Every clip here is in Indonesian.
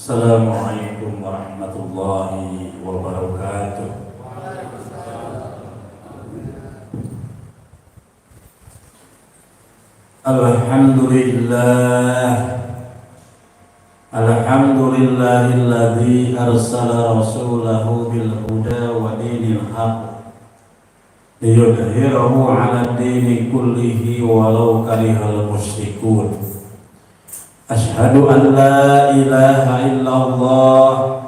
Assalamualaikum warahmatullahi wabarakatuh. Alhamdulillahilladzi arsala rasulahu bil huda wa dinil haqq liyudhhirahu 'ala ad-dini kullihi walau karihal musyrikun. Asyhadu an la ilaha illallah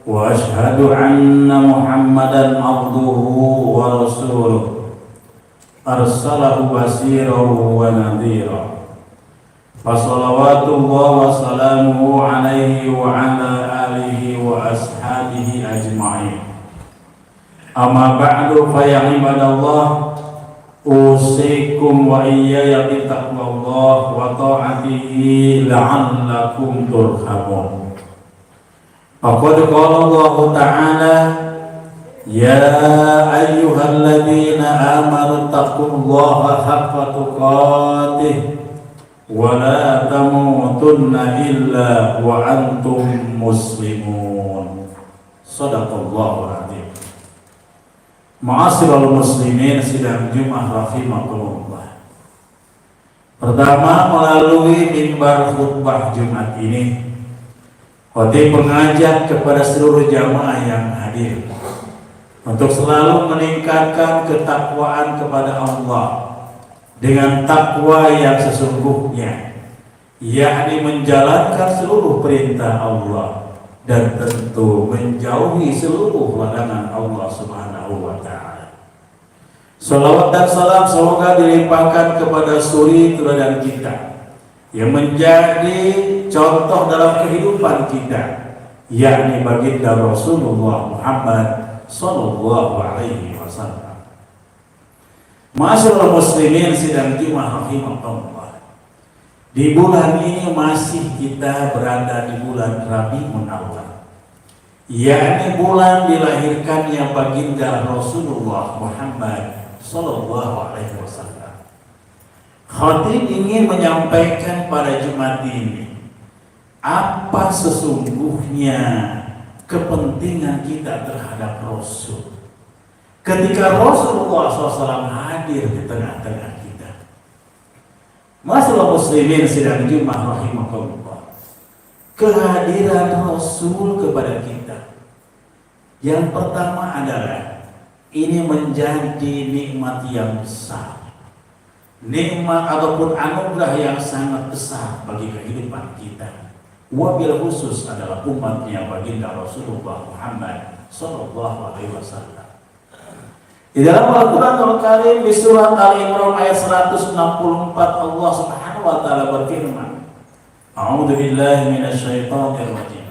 wa asyhadu anna Muhammadan abduhu wa rasuluh arsalahu basyiran wa nadhira. Fassalawatullah wa salamuhu alaihi wa ala alihi wa ashabihi ajma'in. Amma ba'du fa ya ibadallah, usikum wa iyaya bitaqwallah wa ta'atihi la'allakum turhamun. Faqad qala Allah ta'ala, ya ayyuhalladzina amanu taqullaha haqqa tuqatih wa la tamutunna illa wa antum muslimun. Shadaqallahul adzim. Ma'asyiral muslimin sidang Jumat rahimakumullah. Pertama, melalui mimbar khutbah Jumat ini, khatib mengajak kepada seluruh jamaah yang hadir untuk selalu meningkatkan ketakwaan kepada Allah dengan takwa yang sesungguhnya, yakni menjalankan seluruh perintah Allah dan tentu menjauhi seluruh larangan Allah Subhanahu wa ta'ala. Salawat dan salam semoga dilimpahkan kepada suri teladan kita yang menjadi contoh dalam kehidupan kita, yakni baginda Rasulullah Muhammad sallallahu alaihi wasallam. Ma'asyiral muslimin sidang Jumat rahimakumullah. Di bulan ini masih kita berada di bulan Rabiul Awwal, yakni bulan dilahirkannya baginda Rasulullah Muhammad sallallahu alaihi wasallam. Khatib ingin menyampaikan pada Jumat ini apa sesungguhnya kepentingan kita terhadap Rasul ketika Rasulullah SAW hadir di tengah-tengah kita. Masalah muslimin sidang Jumat rahimakumullah, kehadiran Rasul kepada kita yang pertama adalah ini menjadi nikmat yang besar, nikmat ataupun anugerah yang sangat besar bagi kehidupan kita. Wabil khusus adalah umatnya baginda Rasulullah Muhammad sallallahu alaihi wasallam. Di dalam Al-Quran Al-Karim di surat Al-Imran ayat 164 Allah Subhanahu wa taala berfirman, A'udzu billahi minasyaitonir rajim.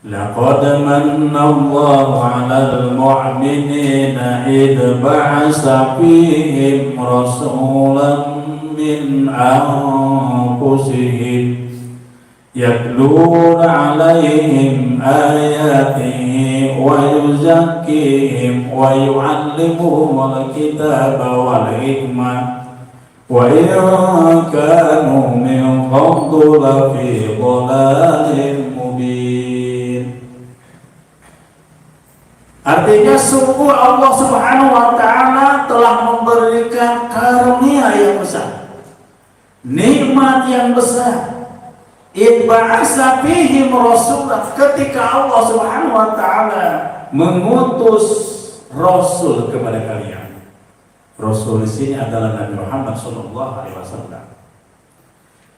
Laqad manna Allahu 'alal mu'minina idh ba'atsa fihim rasulan min anfusihim yatluna 'alaihim ayatihi wa yuzakkihim wa yu'allimuhumul kitaba wal hikmah wa in kanu min qablu lafi dhalalin mubin. Artinya sungguh Allah Subhanahu wa ta'ala telah memberikan karunia yang besar, nikmat yang besar. Ib'asa fihim rasulah, ketika Allah Subhanahu wa ta'ala mengutus Rasul kepada kalian. Rasul di sini adalah Nabi Muhammad sallallahu alaihi wasallam.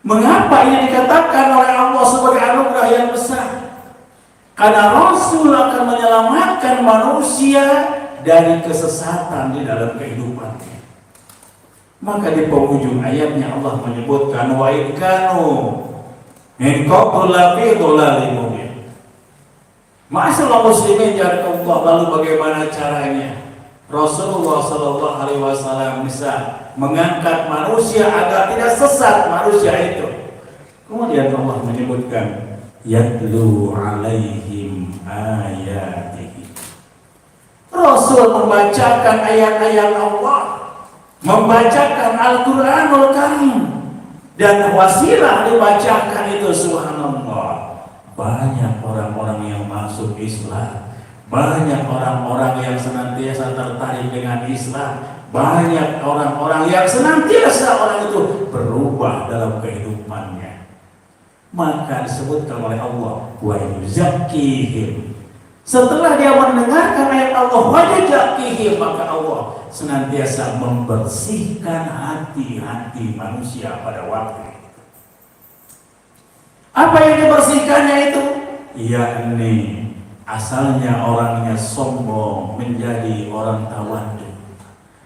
Mengapa ini dikatakan oleh Allah sebagai anugerah yang besar? Karena Rasul akan menyelamatkan manusia dari kesesatan di dalam kehidupannya. Maka di penghujung ayatnya Allah menyebutkan wa ikanu min qablu lafi dhalalin mubin. Ma'asyiral muslimin jazakumullah, lalu bagaimana caranya Rasulullah sallallahu alaihi wasallam bisa mengangkat manusia agar tidak sesat manusia itu? Kemudian Allah menyebutkan yatlu alaihim ayatihi. Rasul membacakan ayat-ayat Allah, membacakan Al-Quranul Karim, dan wasilah dibacakan itu subhanallah banyak orang-orang yang masuk Islam, banyak orang-orang yang senantiasa tertarik dengan Islam, banyak orang-orang yang senantiasa orang itu berubah dalam kehidupannya. Maka disebutkan oleh Allah, wa yuzakkihim. Setelah dia mendengarkan ayat Allah, wa yuzakkihim, maka Allah senantiasa membersihkan hati-hati manusia pada waktu. Apa yang dibersihkannya itu? Yakni asalnya orangnya sombong menjadi orang tawadhu.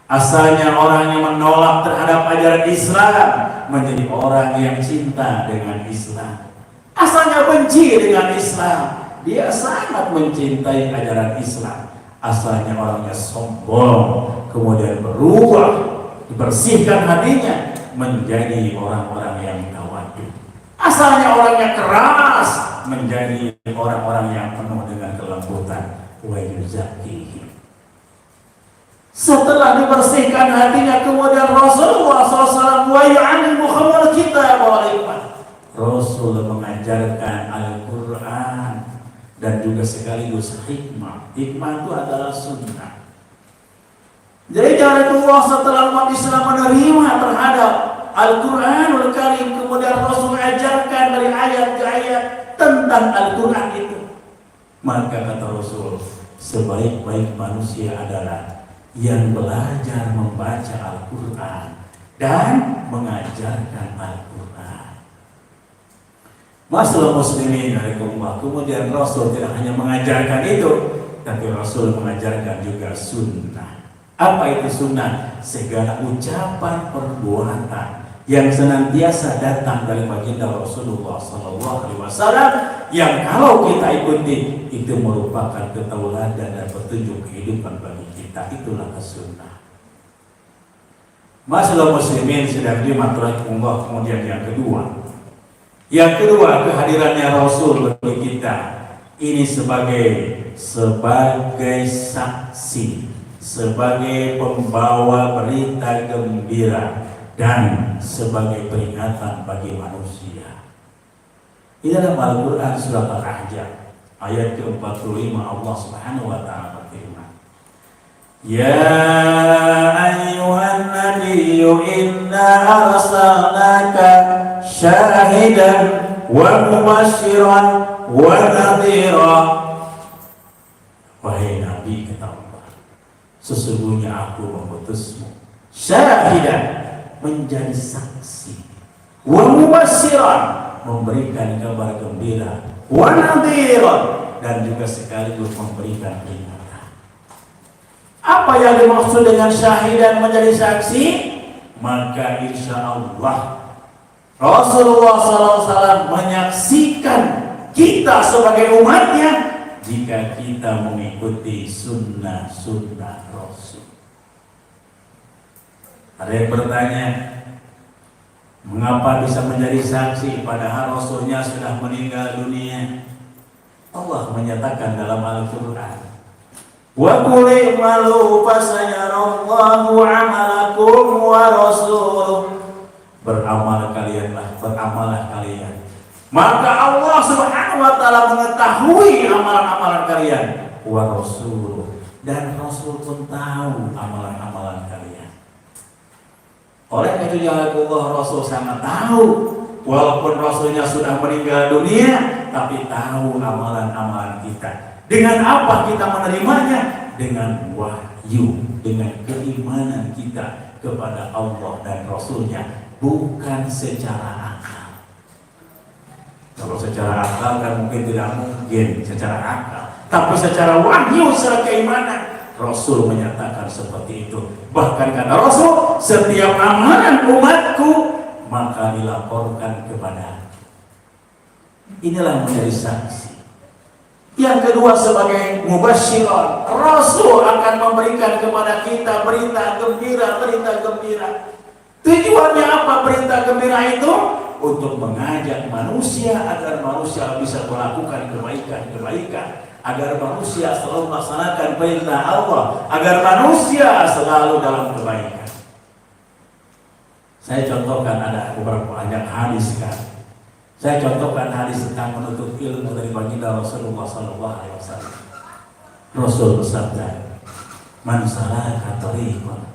Asalnya orang yang menolak terhadap ajaran Islam menjadi orang yang cinta dengan Islam. Asalnya benci dengan Islam, dia sangat mencintai ajaran Islam. Asalnya orangnya sombong, kemudian berubah, dibersihkan hatinya menjadi orang-orang yang tawadhu. Asalnya orangnya keras menjadi orang-orang yang penuh dengan kelembutan. Wa yuzakkihim. Setelah dibersihkan hatinya, kemudian Rasulullah SAW wa yu'allimu khamul kitab wal hikmah. Rasul mengajarkan Al-Quran dan juga sekaligus hikmah. Hikmah itu adalah sunnah. Jadi Rasulullah setelah umat Islam menerima terhadap Al-Quranul Karim, kemudian Rasul ajarkan dari ayat ke ayat tentang Al-Quran itu. Maka kata Rasul, sebaik-baik manusia adalah yang belajar membaca Al-Quran dan mengajarkan Al-Quran. Masalah muslimin rahimahullah. Kemudian Rasul tidak hanya mengajarkan itu, tapi Rasul mengajarkan juga sunnah. Apa itu sunnah? Segala ucapan perbuatan yang senantiasa datang dari baginda Rasulullah SAW, yang kalau kita ikuti itu merupakan ketauladan dan petunjuk kehidupan bagi kita. Itulah sunnah. Masalah muslimin sedang dimatraikumullah. Kemudian yang kedua kehadirannya Rasul bagi kita ini sebagai saksi, sebagai pembawa berita gembira, dan sebagai peringatan bagi manusia. Di dalam Al-Quran surat Al-Ahzab ayat ke-45 Allah Subhanahu wa taala berfirman, ya ayyuhan nabiyyu inna arsalnaka syahidan wa mubasysyiran wa nadhira. Wahai Nabi, kata Allah, sesungguhnya aku mengutusmu syahidan, menjadi saksi, wa mubasysyiran, memberikan kabar gembira, wa nadhiran, dan juga sekaligus memberikan peringatan. Apa yang dimaksud dengan syahidan menjadi saksi? Maka insya Allah Rasulullah SAW menyaksikan kita sebagai umatnya jika kita mengikuti sunnah-sunnah Rasul. Ada yang bertanya, mengapa bisa menjadi saksi padahal Rasulnya sudah meninggal dunia? Allah menyatakan dalam Al-Quran, wa qul i'malu fasayarallahu 'amalakum wa rasuluh. Beramalah kalian, maka Allah Subhanahu wa taala mengetahui amalan-amalan kalian, wa rasuluh, dan Rasul pun tahu amalan-amalan kalian. Oleh itu ya Allah, Rasul sangat tahu, walaupun Rasulnya sudah meninggal dunia, tapi tahu amalan-amalan kita. Dengan apa kita menerimanya? Dengan wahyu, dengan keimanan kita kepada Allah dan Rasulnya, bukan secara akal. Kalau secara akal kan mungkin tidak mungkin secara akal, tapi secara wahyu, secara keimanan, Rasul menyatakan seperti itu. Bahkan kata Rasul, setiap amalan umatku maka dilaporkan kepada. Inilah menjadi saksi. Yang kedua sebagai mubasysyiran, Rasul akan memberikan kepada kita berita gembira. Tujuannya apa berita gembira itu? Untuk mengajak manusia agar manusia bisa melakukan kebaikan, agar manusia selalu melaksanakan perintah Allah, agar manusia selalu dalam kebaikan. Saya contohkan ada beberapa banyak hadis kan. Saya contohkan hadis tentang menuntut ilmu dari baginda Rasulullah SAW. Rasul bersabda, "Man salaka tariqan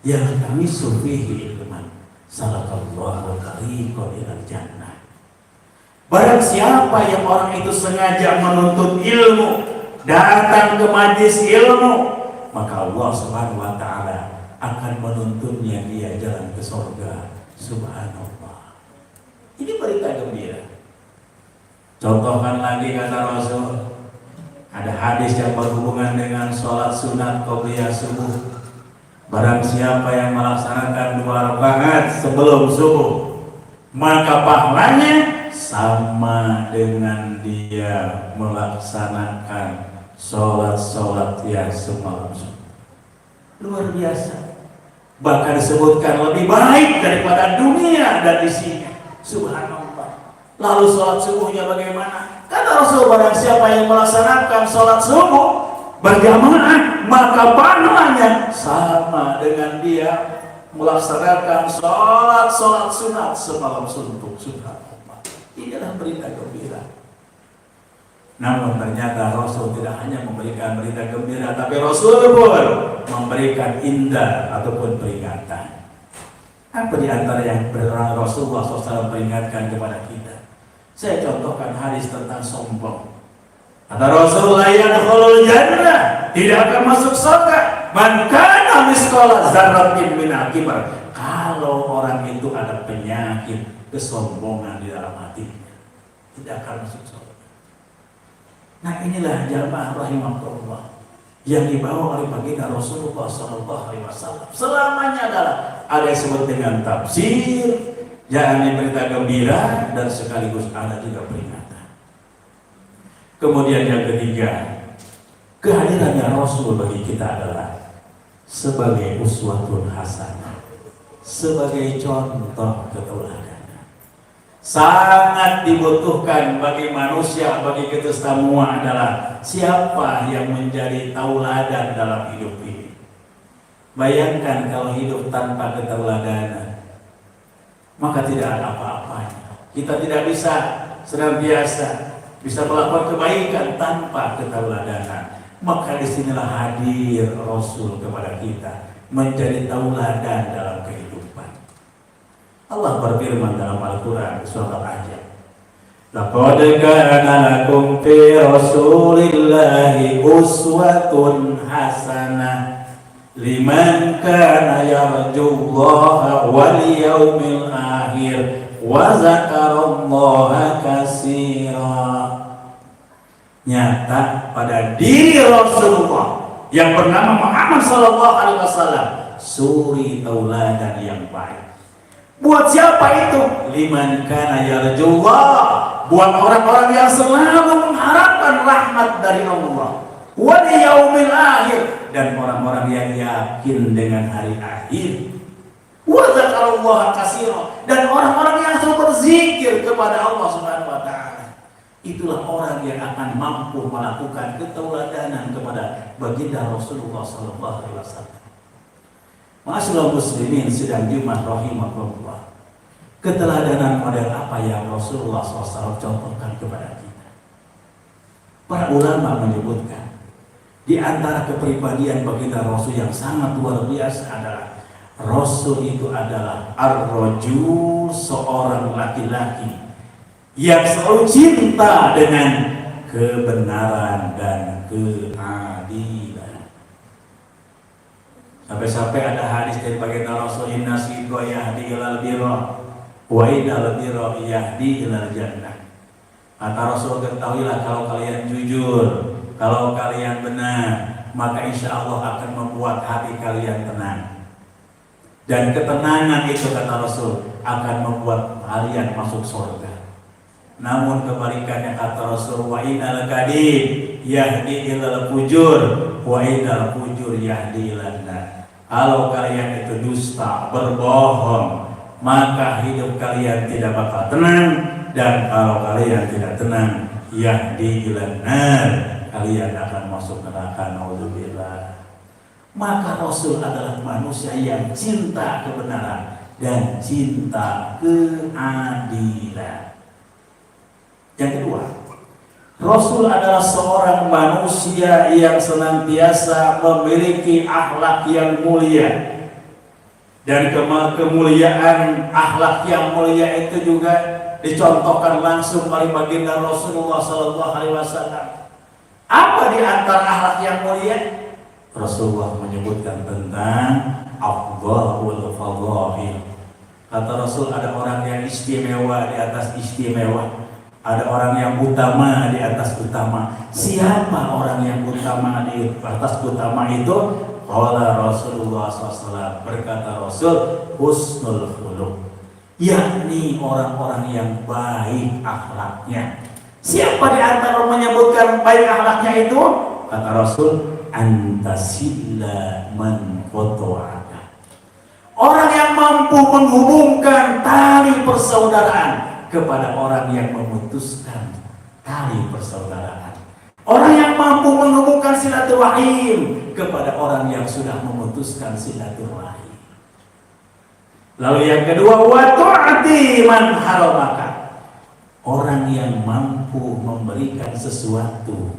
yaltamisu fihi ilman, salakallahu tariqan ilal jannah." Barang siapa yang orang itu sengaja menuntut ilmu, datang ke majlis ilmu, maka Allah Subhanahu wa taala akan menuntunnya dia jalan ke surga. Subhanallah. Ini berita gembira. Contohkan lagi kata Rasul, ada hadis yang berhubungan dengan sholat sunat qobliyah subuh. Barang siapa yang melaksanakan 2 rakaat sebelum subuh, maka pahalanya sama dengan dia melaksanakan sholat yang semalam subuh. Luar biasa. Bahkan disebutkan lebih baik daripada dunia dan isinya. Subhanallah. Lalu sholat subuhnya bagaimana? Kata Rasul, barang siapa yang melaksanakan sholat subuh berjamaah, maka pahalanya sama dengan dia melaksanakan sholat sunat semalam suntuk. Subhanallah. Inilah berita gembira. Namun ternyata Rasul tidak hanya memberikan berita gembira, tapi Rasul pun memberikan indah ataupun peringatan. Apa di antara yang Rasulullah SAW peringatkan kepada kita? Saya contohkan hadis tentang sombong. Kata Rasulullah, yadkhulul jannah, tidak akan masuk surga man kana misqala dzarratin min al-kibar. Kalau orang itu ada penyakit kesombongan di dalam hatinya, tidak akan masuk surga. Nah, inilah jamaah rahimahullah yang dibawa oleh baginda Rasulullah SAW. Selamanya adalah ada yang disebut dengan tafsir, yakni berita gembira, dan sekaligus ada juga peringatan. Kemudian yang ketiga, kehadirannya Rasul bagi kita adalah sebagai uswatun hasanah, sebagai contoh keteladanan. Sangat dibutuhkan bagi manusia, bagi kita semua adalah siapa yang menjadi tauladan dalam hidup ini. Bayangkan kalau hidup tanpa keteladanan, maka tidak ada apa-apanya. Kita tidak bisa senantiasa bisa melakukan kebaikan tanpa keteladanan. Maka disinilah hadir Rasul kepada kita, menjadi tauladan dalam kehidupan. Allah berfirman dalam Al-Quran surat Al-Ahzab, laqad kana lakum fi rasulillahi uswatun hasanah liman kana yarjullaha wal yawmil akhir wa zakarallaha katsira. Nyata pada diri Rasulullah yang bernama Muhammad SAW suri tauladan yang baik. Buat siapa itu? Liman kana yarjullah, buat orang-orang yang selalu mengharapkan rahmat dari Allah, wal yaumil akhir, dan orang-orang yang yakin dengan hari akhir, wa dzakarallaha katsira, dan orang-orang yang selalu berzikir kepada Allah Subhanahu wa taala. Itulah orang yang akan mampu melakukan keteladanan kepada baginda Rasulullah sallallahu alaihi wasallam. Ma'asyiral muslimin sidang Jumat rahimahullah. Keteladanan model apa yang Rasulullah SAW contohkan kepada kita? Para ulama menyebutkan di antara kepribadian baginda Rasul yang sangat luar biasa adalah Rasul itu adalah ar-rajul, seorang laki-laki yang selalu cinta dengan kebenaran dan keadilan. Sampai-sampai ada hadis dari baginda Rasul, inna sidqa yahdi ilal birra wa innal birra yahdi ilal jannah. Kata Rasul, ketahuilah kalau kalian jujur, kalau kalian benar, maka insya Allah akan membuat hati kalian tenang. Dan ketenangan itu, kata Rasul, akan membuat kalian masuk surga. Namun kebalikannya, kata Rasul, wa innal kadhib yahdi ilal fujur wa innal fujur yahdi ilal nar. Kalau kalian itu dusta, berbohong, maka hidup kalian tidak bakal tenang, dan kalau kalian tidak tenang, yahdi ilan nar, kalian akan masuk neraka. Naudzubillah. Maka Rasul adalah manusia yang cinta kebenaran dan cinta keadilan. Yang kedua, Rasul adalah seorang manusia yang senantiasa memiliki akhlak yang mulia. Dan kemuliaan akhlak yang mulia itu juga dicontohkan langsung oleh baginda Rasulullah SAW. Apa di antara akhlak yang mulia? Rasulullah menyebutkan tentang afdhalul fadhail. Kata Rasul, ada orang yang istimewa di atas istimewa, ada orang yang utama di atas utama. Siapa orang yang utama di atas utama itu? Qala Rasulullah SAW, berkata Rasul, husnul khuluq, yakni orang-orang yang baik akhlaknya. Siapa di antara menyebutkan baik akhlaknya itu? Kata Rasul, antasilla man qata'aka, orang yang mampu menghubungkan tali persaudaraan kepada orang yang memutuskan tali persaudaraan. Orang yang mampu menghubungkan silaturahim kepada orang yang sudah memutuskan silaturahim. Lalu yang kedua, wa tu'ti man haramaka, orang yang mampu memberikan sesuatu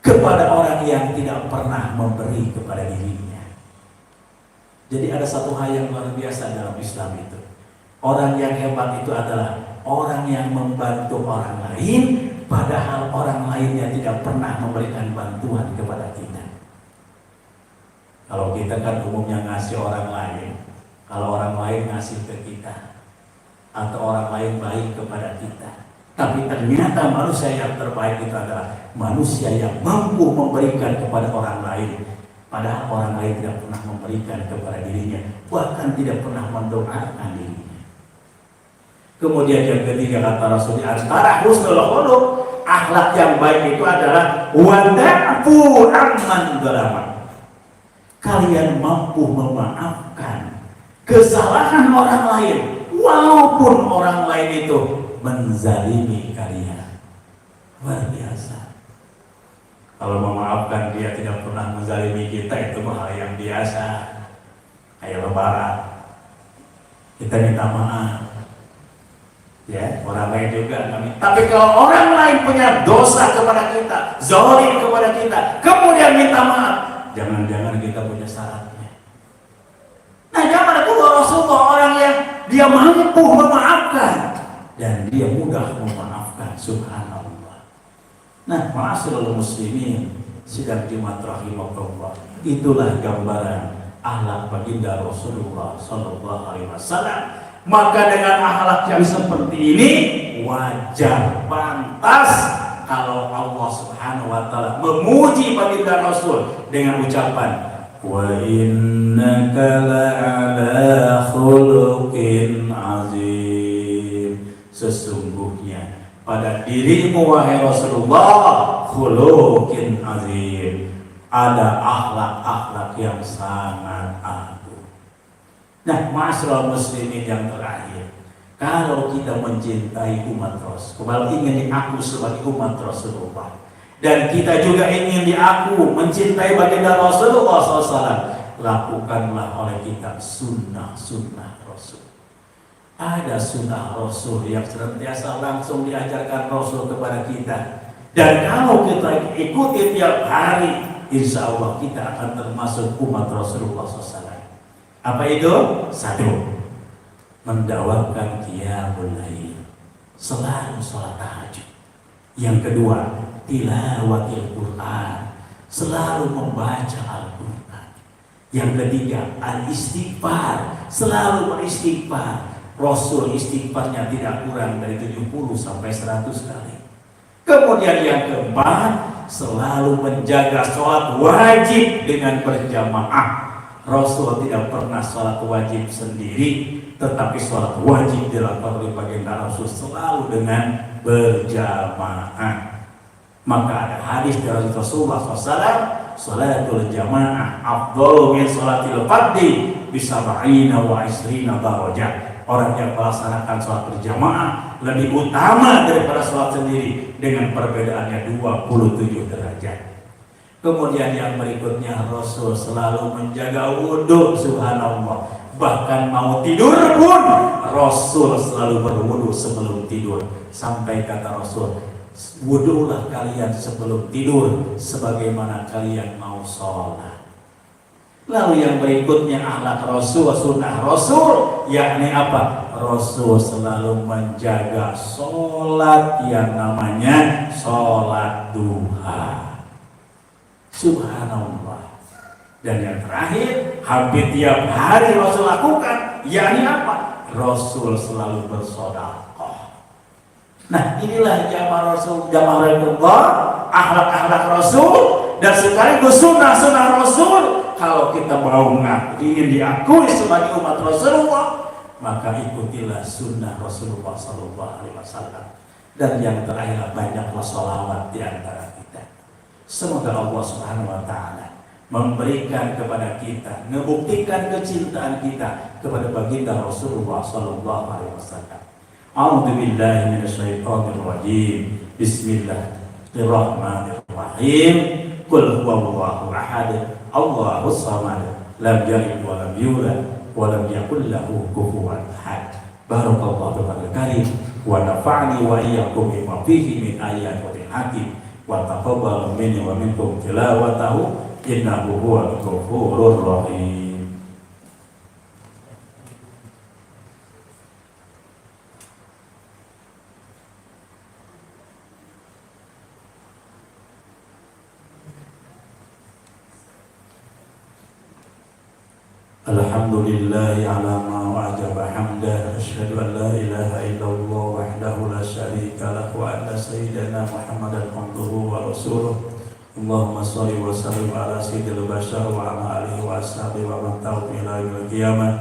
kepada orang yang tidak pernah memberi kepada dirinya. Jadi ada satu hal yang luar biasa dalam Islam itu. Orang yang hebat itu adalah orang yang membantu orang lain, padahal orang lainnya tidak pernah memberikan bantuan kepada kita. Kalau kita kan umumnya ngasih orang lain, kalau orang lain ngasih ke kita, atau orang lain baik kepada kita. Tapi ternyata manusia yang terbaik itu adalah manusia yang mampu memberikan kepada orang lain, padahal orang lain tidak pernah memberikan kepada dirinya, bahkan tidak pernah mendoakan dirinya. Kemudian yang ketiga, kata Rasul, antara husnul khuluq, akhlak yang baik itu adalah wada'fu amman dzalama, kalian mampu memaafkan kesalahan orang lain walaupun orang lain itu menzalimi kalian. Luar biasa. Kalau memaafkan dia tidak pernah menzalimi kita, itu hal yang biasa. Kayak lebaran, kita minta maaf, ya, orang lain juga kami. Tapi kalau orang lain punya dosa kepada kita, zalim kepada kita, kemudian minta maaf, jangan-jangan kita punya syaratnya. Nah, jangan itu Rasulullah orang yang dia mampu memaafkan dan dia mudah memaafkan, subhanallah. Nah, ma'asyiral muslimin sidang Jumat rahimakumullah, itulah gambaran akhlak baginda Rasulullah sallallahu alaihi wasallam. Maka dengan akhlak yang seperti ini wajar, pantas kalau Allah Subhanahu wa taala memuji baginda Rasul dengan ucapan wa innaka la'ala khuluqin azim, sesungguhnya pada dirimu wahai Rasulullah khuluqin azim, ada akhlak-akhlak yang sangat agung. Nah, ma'asyiral muslimin yang terakhir, kalau kita mencintai umat Rasul, kalau ingin diaku sebagai umat Rasulullah, dan kita juga ingin diaku mencintai baginda Rasulullah SAW, lakukanlah oleh kita sunnah-sunnah Rasul. Ada sunnah Rasul yang senantiasa langsung diajarkan Rasul kepada kita, dan kalau kita ikuti tiap hari, insya Allah kita akan termasuk umat Rasulullah SAW. Apa itu? Satu, mendawakan qiyamul lail, selalu sholat tahajud. Yang kedua, tilawatil Quran, selalu membaca Al-Quran. Yang ketiga, al-istighfar, selalu beristighfar. Rasul istighfarnya tidak kurang dari 70 sampai 100 kali. Kemudian yang keempat, selalu menjaga sholat wajib dengan berjamaah. Rasul tidak pernah sholat wajib sendiri, tetapi sholat wajib dilakukan oleh baginda Rasul selalu dengan berjamaah. Maka ada hadis dari Rasulullah SAW, sholatul jamaah afdalu min sholatil fardhi bisab'ina wa isrina darajah. Orang yang melaksanakan sholat berjamaah lebih utama daripada sholat sendiri dengan perbedaannya 27 derajat. Kemudian yang berikutnya, Rasul selalu menjaga wudhu, subhanallah. Bahkan mau tidur pun Rasul selalu berwudu sebelum tidur. Sampai kata Rasul, wudulah kalian sebelum tidur sebagaimana kalian mau sholat. Lalu yang berikutnya akhlak Rasul, sunnah Rasul, yakni apa? Rasul selalu menjaga sholat yang namanya sholat duha. Subhanallah. Dan yang terakhir, hampir tiap hari Rasul lakukan, yakni apa? Rasul selalu bersedekah. Nah, inilah jamaah Rasul, jamaah Rasulullah, akhlak-akhlak Rasul, dan sekaligus sunnah-sunnah Rasul. Kalau kita mau ingin diakui sebagai umat Rasulullah, maka ikutilah sunnah Rasulullah SAW. Dan yang terakhir, banyaklah sholawat di antara kita. Semoga Allah Subhanahu Wa Taala memberikan kepada kita, ngebuktikan kecintaan kita kepada baginda Rasulullah SAW. A'udzu billahi minasyaitonir rajim. Bismillahirrahmanirrahim. Qul huwallahu ahad, Allahus samad, lam yalid wa lam yulad wa lam yakul lahu kufuwan ahad. Barakallahu fil karim wa nafa'ani wa iyyakum bima fihi min ayatil hakim wa taqabbal minni wa minkum tilawatahu innahu huwal ghafurur rahim. Alhamdulillahi ala ma wa'ajaba hamdah. Asyhadu an la ilaha illallah wahdahu la syarika lahu wa anna sayyidana Muhammadan abduhu wa rasuluh. Allahumma sholli wa sallim ala sayyidil bashar wa ala alihi wa ashabihi wa man tabi'ahum ila yaumil qiyamah.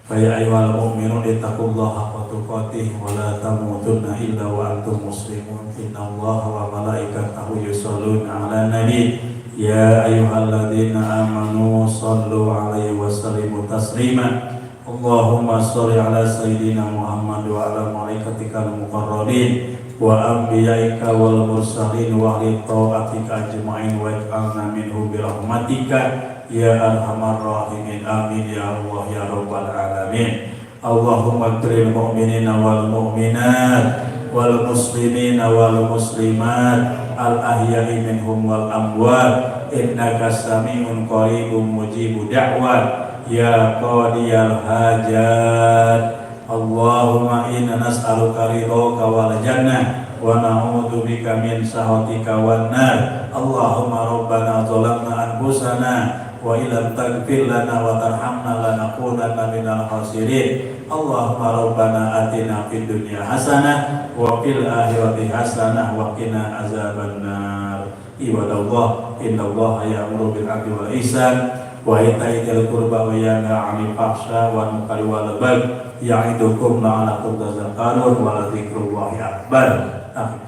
Fa ya ayyuhal mu'minun ittaqullaha haqqa tuqatih wa la tamutunna illa wa antum muslimun. Innallaha wa malaikatahu yusholluna 'alan nabi. Ya ayyuhalladzina amanu shallu 'alaihi wa sallimu taslima. Allahumma sholli ala sayyidina Muhammad wa ala malaikatikal muqarrabin wa anbiya'ika wal mursalin wa ahli ta'atika ajma'in wa ij'alna minhum bi rahmatika ya arhamar rahimin. Amin ya Allah ya rabbal alamin. Allahumma ighfirlil mu'minina wal mu'minat wal muslimina wal muslimat al ahya'i minhum wal amwat innaka sami'un qaribun mujibu da'wat ya qadiyal hajat. Allahumma inna nas'aluka ridhaka wal jannah wa na'udzu bika min sakhatika wan nar. Allahumma rabbana zalamna anfusana wa illam taghfir lana wa tarhamna lanakunanna minal khasirin. Allahumma rabbana atina fid dunya hasanah wa fil akhirati hasanah wa qina azabannar. Ibadallah, innallaha ya'muru bil 'adli wal ihsan wa ita'i dzil qurba wa yanha 'anil fahsya wal munkari wal baghi ya'idukum la'allakum tadhakkarun wa la dzikrullahi akbar. Amin.